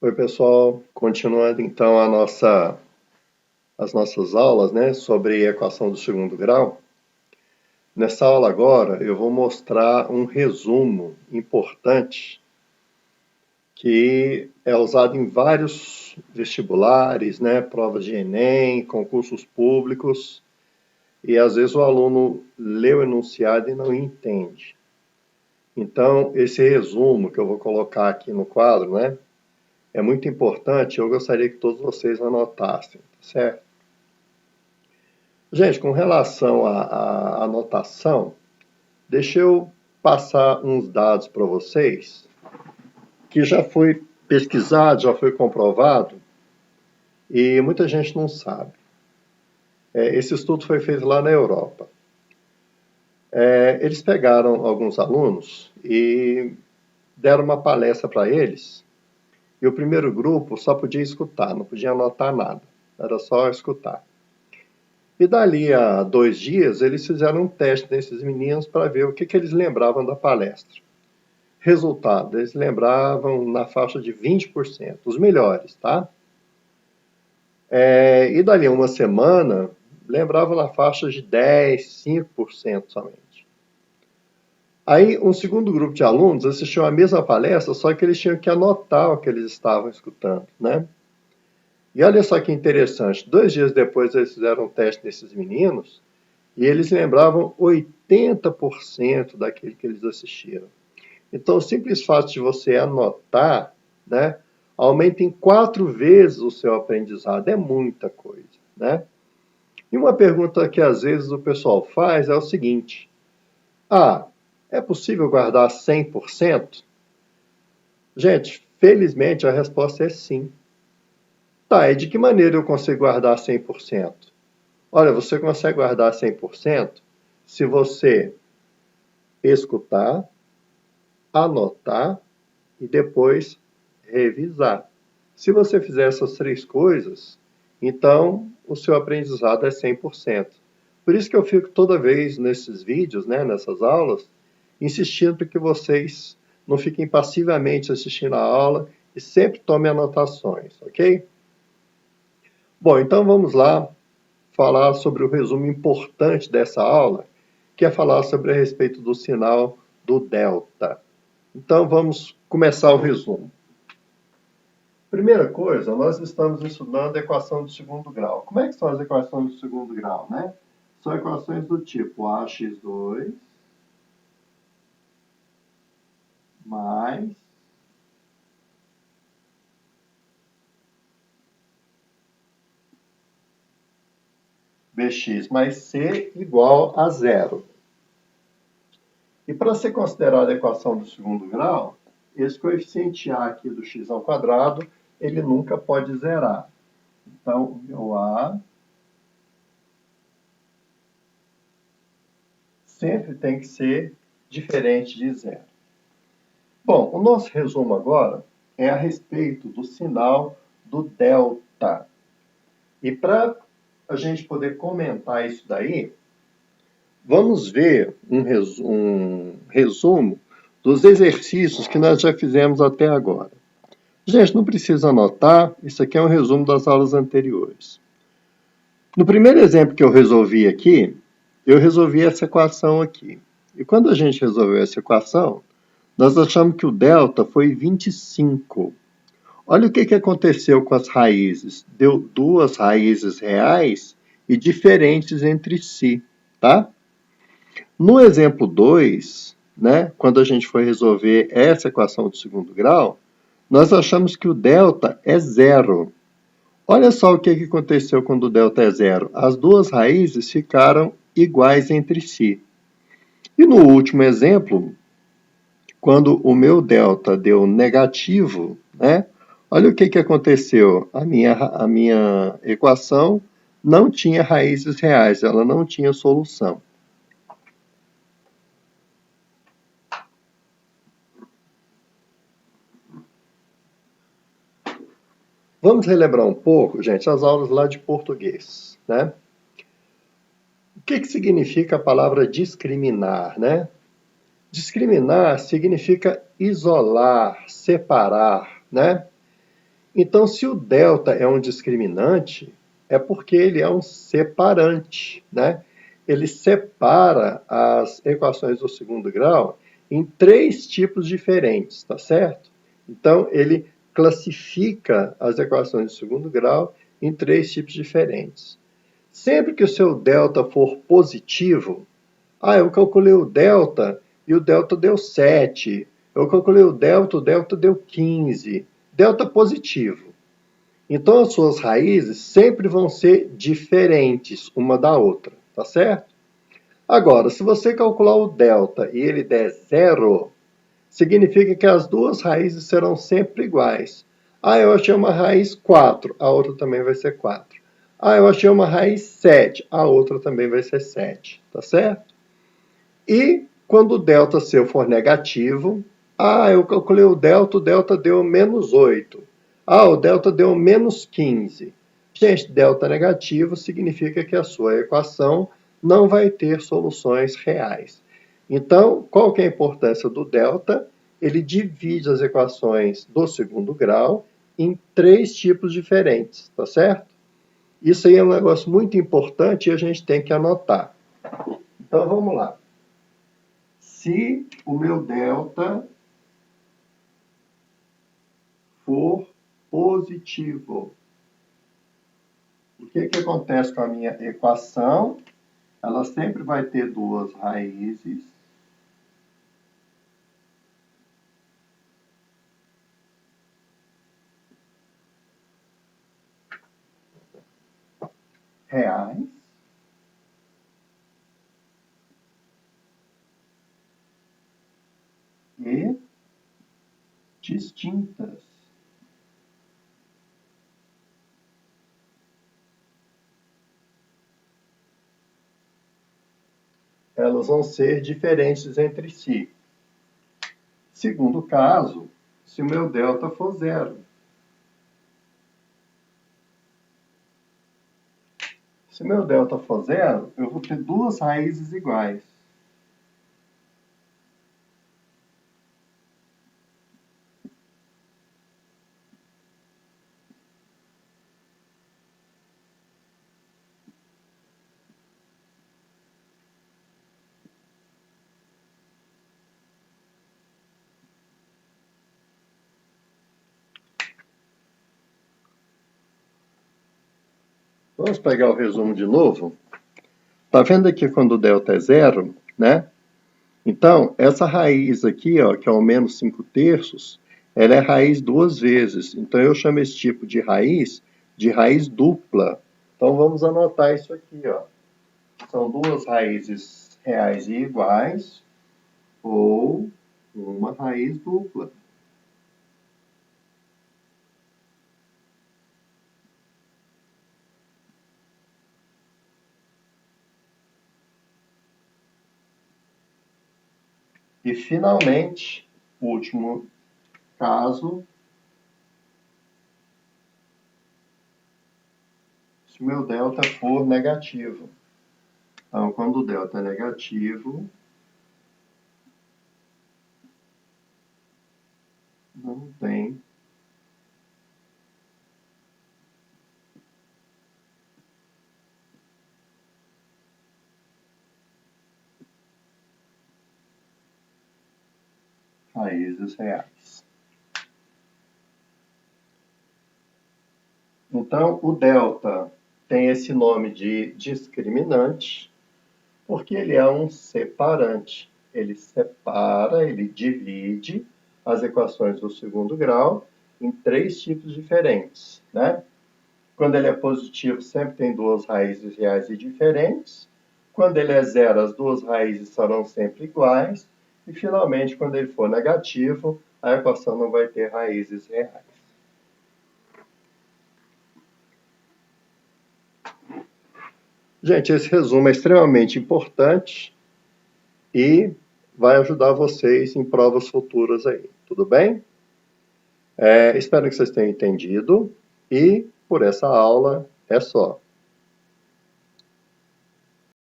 Oi, pessoal. Continuando então as nossas aulas, né, sobre equação do segundo grau. Nessa aula agora eu vou mostrar um resumo importante que é usado em vários vestibulares, né, provas de Enem, concursos públicos, e às vezes o aluno lê o enunciado e não entende. Então, esse resumo que eu vou colocar aqui no quadro, né, é muito importante, eu gostaria que todos vocês anotassem, certo? Gente, com relação à anotação, deixa eu passar uns dados para vocês, que já foi pesquisado, já foi comprovado, e muita gente não sabe. Esse estudo foi feito lá na Europa. Eles pegaram alguns alunos e deram uma palestra para eles, e o primeiro grupo só podia escutar, não podia anotar nada, era só escutar. E dali a 2 dias, eles fizeram um teste nesses meninos para ver o que eles lembravam da palestra. Resultado, eles lembravam na faixa de 20%, os melhores, tá? E dali a uma semana, lembravam na faixa de 10, 5% somente. Aí, um segundo grupo de alunos assistiu a mesma palestra, só que eles tinham que anotar o que eles estavam escutando, né? E olha só que interessante, 2 dias depois eles fizeram um teste nesses meninos, e eles lembravam 80% daquilo que eles assistiram. Então, o simples fato de você anotar, né, aumenta em 4 vezes o seu aprendizado. É muita coisa, né? E uma pergunta que às vezes o pessoal faz é o seguinte: é possível guardar 100%? Gente, felizmente a resposta é sim. Tá, e de que maneira eu consigo guardar 100%? Olha, você consegue guardar 100% se você escutar, anotar e depois revisar. Se você fizer essas 3 coisas, então o seu aprendizado é 100%. Por isso que eu fico toda vez nesses vídeos, né, nessas aulas, insistindo para que vocês não fiquem passivamente assistindo a aula e sempre tomem anotações, ok? Bom, então vamos lá falar sobre o resumo importante dessa aula, que é falar sobre a respeito do sinal do delta. Então vamos começar o resumo. Primeira coisa, nós estamos estudando a equação do segundo grau. Como é que são as equações do segundo grau, né? São equações do tipo ax2 mais bx mais c igual a zero. E para ser considerada a equação do segundo grau, esse coeficiente a aqui do x ao quadrado, ele nunca pode zerar. Então, o meu a sempre tem que ser diferente de zero. Bom, o nosso resumo agora é a respeito do sinal do delta. E para a gente poder comentar isso daí, vamos ver um resumo dos exercícios que nós já fizemos até agora. Gente, não precisa anotar, isso aqui é um resumo das aulas anteriores. No primeiro exemplo que eu resolvi aqui, eu resolvi essa equação aqui. E quando a gente resolveu essa equação, nós achamos que o delta foi 25. Olha o que aconteceu com as raízes. Deu 2 raízes reais e diferentes entre si, tá? No exemplo 2, né, quando a gente foi resolver essa equação do segundo grau, nós achamos que o delta é zero. Olha só o que aconteceu quando o delta é zero. As 2 raízes ficaram iguais entre si. E no último exemplo, quando o meu delta deu negativo, né? Olha o que aconteceu. A minha equação não tinha raízes reais, ela não tinha solução. Vamos relembrar um pouco, gente, as aulas lá de português, né? O que significa a palavra discriminar, né? Discriminar significa isolar, separar, né? Então, se o delta é um discriminante, é porque ele é um separante, né? Ele separa as equações do segundo grau em 3 tipos diferentes, tá certo? Então, ele classifica as equações do segundo grau em 3 tipos diferentes. Sempre que o seu delta for positivo, eu calculei o delta e o delta deu 7. Eu calculei o delta deu 15. Delta positivo. Então, as suas raízes sempre vão ser diferentes uma da outra, tá certo? Agora, se você calcular o delta e ele der 0, significa que as duas raízes serão sempre iguais. Eu achei uma raiz 4, a outra também vai ser 4. Eu achei uma raiz 7, a outra também vai ser 7, tá certo? E quando o delta seu for negativo, eu calculei o delta deu menos 8. O delta deu menos 15. Gente, delta negativo significa que a sua equação não vai ter soluções reais. Então, qual que é a importância do delta? Ele divide as equações do segundo grau em 3 tipos diferentes, tá certo? Isso aí é um negócio muito importante e a gente tem que anotar. Então, vamos lá. Se o meu delta for positivo, o que acontece com a minha equação? Ela sempre vai ter duas raízes reais e distintas. Elas vão ser diferentes entre si. Segundo caso, se o meu delta for 0. Se o meu delta for 0, eu vou ter duas raízes iguais. Vamos pegar o resumo de novo? Tá vendo aqui quando o delta é 0, né? Então, essa raiz aqui, ó, que é o menos 5/3, ela é raiz duas vezes. Então, eu chamo esse tipo de raiz dupla. Então, vamos anotar isso aqui, ó. São duas raízes reais e iguais, ou uma raiz dupla. E, finalmente, o último caso, se o meu delta for negativo. Então, quando o delta é negativo, não tem raízes reais. Então, o delta tem esse nome de discriminante, porque ele é um separante. Ele separa, ele divide as equações do segundo grau em 3 tipos diferentes, né? Quando ele é positivo, sempre tem duas raízes reais e diferentes. Quando ele é 0, as duas raízes serão sempre iguais. E, finalmente, quando ele for negativo, a equação não vai ter raízes reais. Gente, esse resumo é extremamente importante e vai ajudar vocês em provas futuras aí, tudo bem? Espero que vocês tenham entendido e por essa aula é só.